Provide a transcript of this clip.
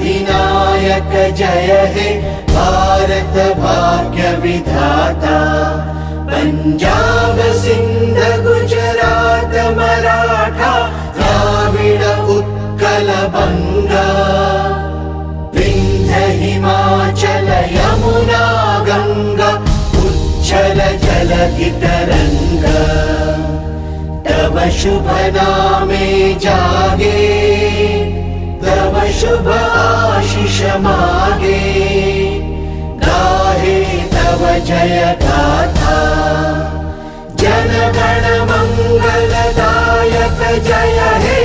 सिद्धिनायक जय हे भारत भाग्य विधाता। पंजाब सिंध गुजरात मराठा द्राविड उत्कल बंगा। विंध्य हिमाचल यमुना गंगा उच्छल जलधि तरंगा। तव शुभ नामे जागे तव शुभ आशीष मागे। गाहे तव जय गाथा जन गण मंगलदायक जय हे